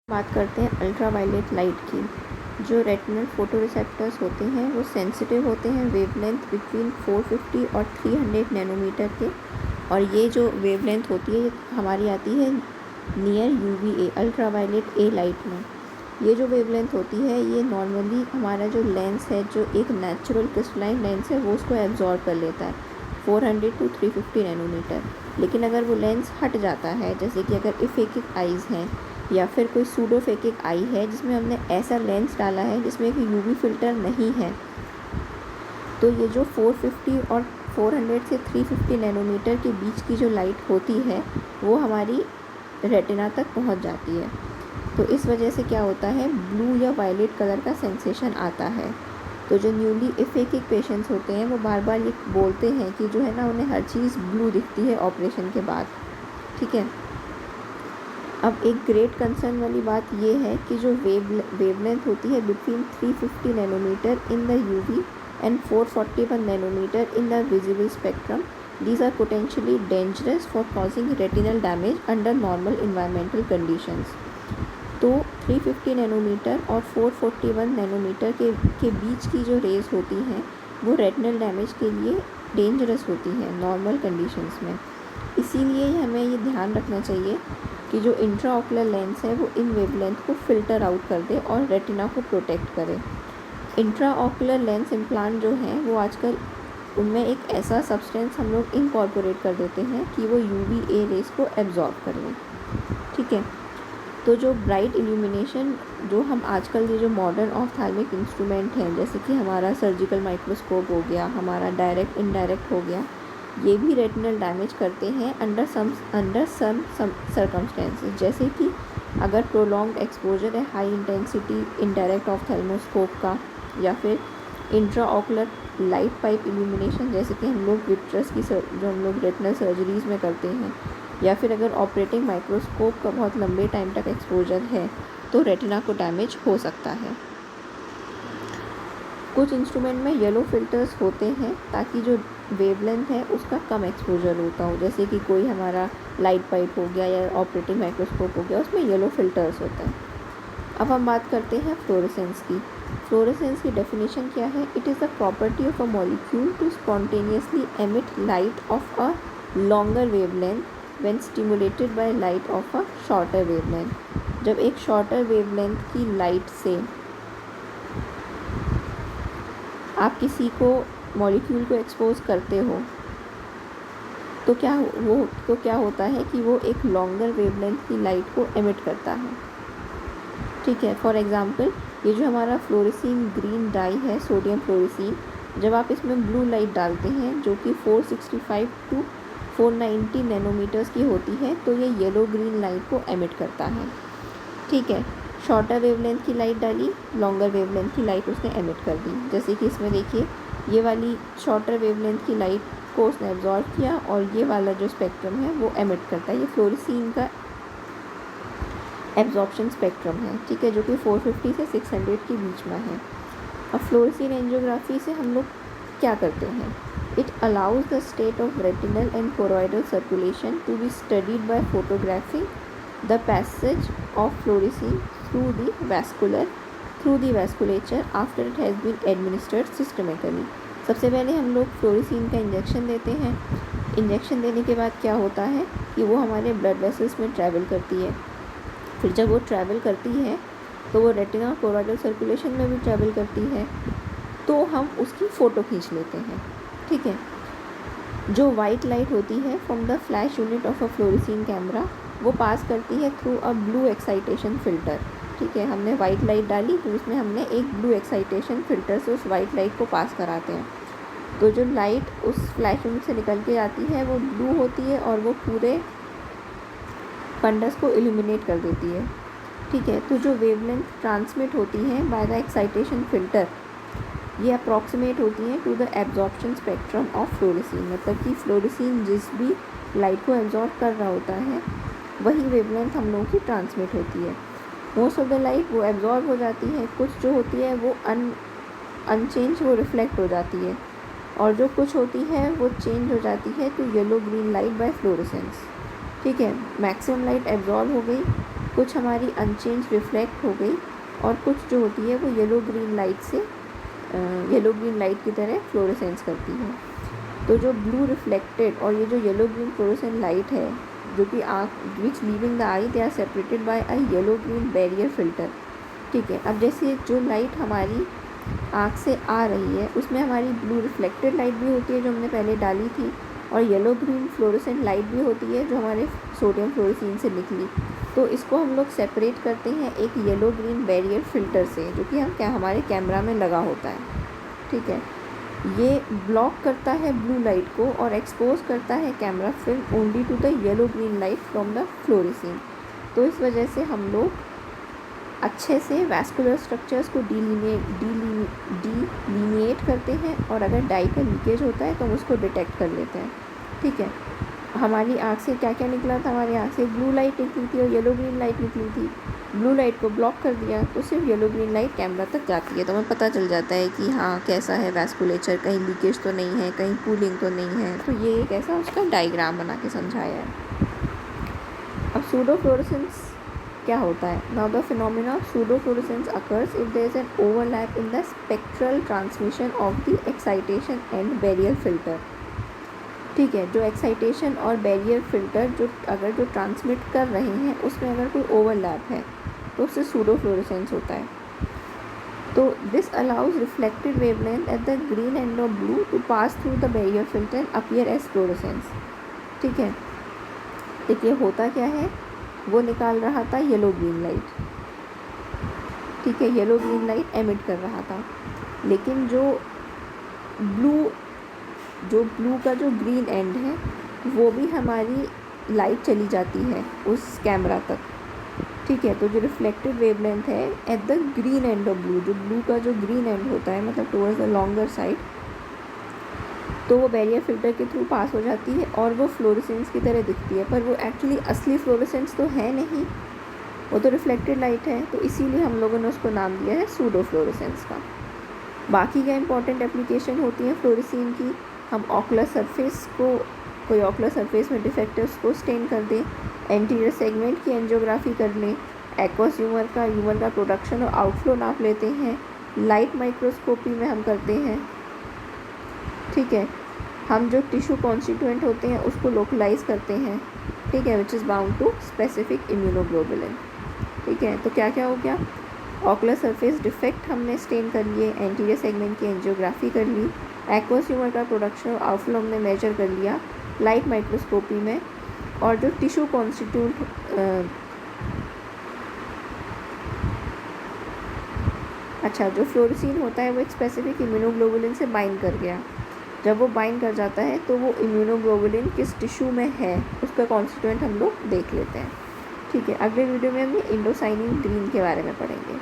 बात करते हैं अल्ट्रावायलेट लाइट की। जो रेटिनल फोटोरिसेप्टर्स होते हैं वो सेंसिटिव होते हैं वेवलेंथ बिटवीन 450 और 300 नैनोमीटर के। और ये जो वेवलेंथ होती है ये हमारी आती है नियर UVA अल्ट्रावायलेट ए लाइट में। ये जो वेवलेंथ होती है ये नॉर्मली हमारा जो लेंस है, जो एक नेचुरल क्रिस्टलाइन लेंस है, वो उसको एब्जॉर्ब कर लेता है 400 to 350 नैनोमीटर। लेकिन अगर वो लेंस हट जाता है, जैसे कि अगर इफेक्टिव आइज़ हैं या फिर कोई सूडोफेकिक आई है जिसमें हमने ऐसा लेंस डाला है जिसमें एक UV फ़िल्टर नहीं है, तो ये जो 450 और 400 से 350 नैनोमीटर के बीच की जो लाइट होती है वो हमारी रेटिना तक पहुंच जाती है। तो इस वजह से क्या होता है, ब्लू या वायलेट कलर का सेंसेशन आता है। तो जो न्यूली इफेक्टिव पेशेंट्स होते हैं वो बार बार ये बोलते हैं कि जो है ना, उन्हें हर चीज़ ब्लू दिखती है ऑपरेशन के बाद। ठीक है। अब एक ग्रेट कंसर्न वाली बात ये है कि जो वेवलेंथ होती है between 350 nanometer in the UV and 441 nanometer in the visible spectrum, these are potentially dangerous for causing retinal damage under normal environmental conditions। तो 350 नैनोमीटर और 441 नैनोमीटर के बीच की जो रेज़ होती हैं वो रेटिनल डैमेज के लिए डेंजरस होती हैं नॉर्मल कंडीशंस में। इसीलिए हमें ये ध्यान रखना चाहिए कि जो इंट्राऑकुलर लेंस है वो इन वेवलेंथ को फ़िल्टर आउट कर दे और रेटिना को प्रोटेक्ट करे। इंट्राऑकुलर लेंस इम्प्लांट जो हैं वो आजकल उनमें एक ऐसा सब्सटेंस हम लोग इनकॉर्पोरेट कर देते हैं कि वो UVA रेज़ को एब्जॉर्ब कर लें। ठीक है। तो जो ब्राइट इल्यूमिनेशन जो हम आजकल ये जो मॉडर्न ऑफ्थैल्मिक इंस्ट्रूमेंट हैं, जैसे कि हमारा सर्जिकल माइक्रोस्कोप हो गया, हमारा डायरेक्ट इनडायरेक्ट हो गया, ये भी रेटिनल डैमेज करते हैं अंडर सम सर्कमस्टेंसेस। जैसे कि अगर प्रोलॉन्ग्ड एक्सपोजर है हाई इंटेंसिटी इनडायरेक्ट ऑफ्थैल्मोस्कोप का, या फिर इंट्राऑकुलर लाइट पाइप इल्यूमिनेशन, जैसे कि हम लोग विट्रस की जो हम लोग रेटिनल सर्जरीज़ में करते हैं, या फिर अगर ऑपरेटिंग माइक्रोस्कोप का बहुत लंबे टाइम तक एक्सपोजर है तो रेटिना को डैमेज हो सकता है। कुछ इंस्ट्रूमेंट में येलो फिल्टर्स होते हैं ताकि जो वेवलेंथ है उसका कम एक्सपोजर होता हो, जैसे कि कोई हमारा लाइट पाइप हो गया या ऑपरेटिंग माइक्रोस्कोप हो गया, उसमें येलो फिल्टर्स होते हैं। अब हम बात करते हैं फ्लोरेसेंस की। फ्लोरेसेंस की डेफिनेशन क्या है? It is the property of a molecule to spontaneously emit light of a longer wavelength when stimulated by light of a shorter wavelength. जब एक शॉर्टर वेवलेंथ की लाइट से आप किसी को मॉलिक्यूल को एक्सपोज करते हो तो क्या होता है कि वो एक लॉन्गर वेवलेंथ की लाइट को एमिट करता है। ठीक है। फॉर एग्जांपल, ये जो हमारा फ्लोरेसीन ग्रीन डाई है, सोडियम फ्लोरेसीन, जब आप इसमें ब्लू लाइट डालते हैं जो कि 465 टू 490 नैनोमीटर्स की होती है, तो ये येलो ग्रीन लाइट को एमिट करता है। ठीक है। शॉर्टर वेवलेंथ की लाइट डाली, लॉन्गर वेवलेंथ की लाइट उसने एमिट कर दी। जैसे कि इसमें देखिए, ये वाली शॉर्टर वेवलेंथ की लाइट को उसने एब्जॉर्ब किया और ये वाला जो स्पेक्ट्रम है वो एमिट करता है। ये फ्लोरेसीन का एब्जॉर्प्शन स्पेक्ट्रम है। ठीक है, जो कि 450 से 600 के बीच में है। अब फ्लोरेसीन एंजियोग्राफी से हम लोग क्या करते हैं? It allows the state of retinal and choroidal circulation to be studied by photographing the passage of fluorescein through the vasculature after it has been administered systematically. सबसे पहले हम लोग फ्लोरेसीन का इंजेक्शन देते हैं। इंजेक्शन देने के बाद क्या होता है कि वो हमारे ब्लड वेसल्स में ट्रैवल करती है। फिर जब वो ट्रैवल करती है तो वो रेटिना कोरोइडल सर्कुलेशन में भी ट्रैवल करती है, तो हम उसकी फ़ोटो खींच लेते हैं। ठीक है। जो वाइट लाइट होती है from the flash unit of a fluorescein camera, वो पास करती है through a blue excitation filter. ठीक है, हमने वाइट लाइट डाली तो उसमें हमने एक ब्लू एक्साइटेशन फ़िल्टर से उस वाइट लाइट को पास कराते हैं। तो जो लाइट उस फ्लैश यूनिट से निकल के आती है वो ब्लू होती है और वो पूरे फंडस को इल्यूमिनेट कर देती है। ठीक है। तो जो वेवलेंथ ट्रांसमिट होती है बाय द एक्साइटेशन फ़िल्टर, ये अप्रॉक्सीमेट होती हैं to the absorption spectrum of fluorescein. मतलब कि फ्लोरेसीन जिस भी लाइट को एब्जॉर्ब कर रहा होता है वही वेवलेंथ हम लोगों की ट्रांसमिट होती है। मोस्ट ऑफ द लाइट वो एब्जॉर्ब हो जाती है, कुछ जो होती है वो अनचेंज वो रिफ्लेक्ट हो जाती है, और जो कुछ होती है वो चेंज हो जाती है to yellow green light by fluorescence. ठीक है, मैक्सिमम लाइट एब्जॉर्ब हो गई कुछ हमारी अनचेंज रिफ्लेक्ट हो गई और कुछ जो होती है वो येलो ग्रीन लाइट की तरह फ्लोरेसेंस करती है। तो जो ब्लू रिफ्लेक्टेड और ये जो येलो ग्रीन फ्लोरेसेंट लाइट है जो कि आँख which leaving the eye they are separated by a yellow green barrier filter. ठीक है, अब जैसे जो लाइट हमारी आँख से आ रही है उसमें हमारी ब्लू रिफ्लेक्टेड लाइट भी होती है जो हमने पहले डाली थी, और येलो ग्रीन फ्लोरेसेंट लाइट भी होती है जो हमारे सोडियम फ्लोरेसीन से निकली। तो इसको हम लोग सेपरेट करते हैं एक येलो ग्रीन बैरियर फ़िल्टर से, जो कि हमारे कैमरा में लगा होता है। ठीक है, ये ब्लॉक करता है ब्लू लाइट को और एक्सपोज करता है camera film only to the yellow green light from the fluorescein. तो इस वजह से हम लोग अच्छे से वैस्कुलर स्ट्रक्चर्स को डिलीनिएट करते हैं, और अगर डाई का लीकेज होता है तो हम उसको डिटेक्ट कर लेते हैं। ठीक है, हमारी आँख से क्या क्या निकला था, हमारी आँख से ब्लू लाइट निकली थी और येलो ग्रीन लाइट निकली थी। ब्लू लाइट को ब्लॉक कर दिया तो सिर्फ येलो ग्रीन लाइट कैमरा तक जाती है, तो हमें पता चल जाता है कि हाँ कैसा है वैस्कुलेचर, कहीं लीकेज तो नहीं है, कहीं कूलिंग तो नहीं है। तो ये एक ऐसा उसका डायग्राम बना के समझाया है। अब सूडोफ्लोरेसेंस क्या होता है? Now the phenomena of pseudofluorescence occurs if there is an overlap in the spectral transmission of the excitation and barrier filter. ठीक है, जो एक्साइटेशन और बैरियर फिल्टर जो ट्रांसमिट कर रहे हैं उसमें अगर कोई ओवरलैप है तो उससे सूडोफ्लोरेसेंस होता है। तो this allows reflected wavelength at the green end of blue to pass through the barrier filter and appear as fluorescence. ठीक है, देखिए होता क्या है, वो निकाल रहा था येलो ग्रीन लाइट। ठीक है, येलो ग्रीन लाइट एमिट कर रहा था, लेकिन जो ब्लू का जो ग्रीन एंड है वो भी हमारी लाइट चली जाती है उस कैमरा तक। ठीक है, तो जो रिफ्लेक्टेड वेवलेंथ है eight the green end of blue, जो ब्लू का जो ग्रीन एंड होता है मतलब टुवर्ड्स द लॉन्गर साइड, तो वो बैरियर फिल्टर के थ्रू पास हो जाती है और वो फ्लोरेसेंस की तरह दिखती है, पर वो एक्चुअली असली फ्लोरेसेंस तो है नहीं, वो तो रिफ्लेक्टेड लाइट है। तो इसीलिए हम लोगों ने उसको नाम दिया है सूडो फ्लोरेसेंस का। बाकी क्या इंपॉर्टेंट एप्लीकेशन होती है फ्लोरेसीन की? हम ऑकुलर सरफेस को, कोई ऑकुलर सरफेस में डिफेक्ट है उसको स्टेन कर दें, एंटीरियर सेगमेंट की एंजियोग्राफी कर लें, एक्वस ह्यूमर का प्रोडक्शन और आउटफ्लो नाप लेते हैं, लाइट माइक्रोस्कोपी में हम करते हैं। ठीक है, हम जो टिश्यू कॉन्स्टिट्यूएंट होते हैं उसको लोकलाइज करते हैं। ठीक है, which is bound to specific immunoglobulin. ठीक है, तो क्या क्या हो गया, ऑकुलर सरफेस डिफेक्ट हमने स्टेन कर लिए, एंटीरियर सेगमेंट की एंजियोग्राफी कर ली, एक्वस ह्यूमर का प्रोडक्शन और आउटफ्लो हमने मेजर कर लिया लाइट माइक्रोस्कोपी में, और जो टिश्यू कॉन्स्टिट्यूट जो फ्लोरेसीन होता है वो एक स्पेसिफिक इम्यूनोग्लोबुलिन से बाइंड कर गया। जब वो बाइंड कर जाता है तो वो इम्यूनोग्लोबुलिन किस टिश्यू में है उसका कॉन्स्टिट्यूएंट हम लोग देख लेते हैं। ठीक है, अगले वीडियो में हम इंडोसाइनिन ग्रीन के बारे में पढ़ेंगे।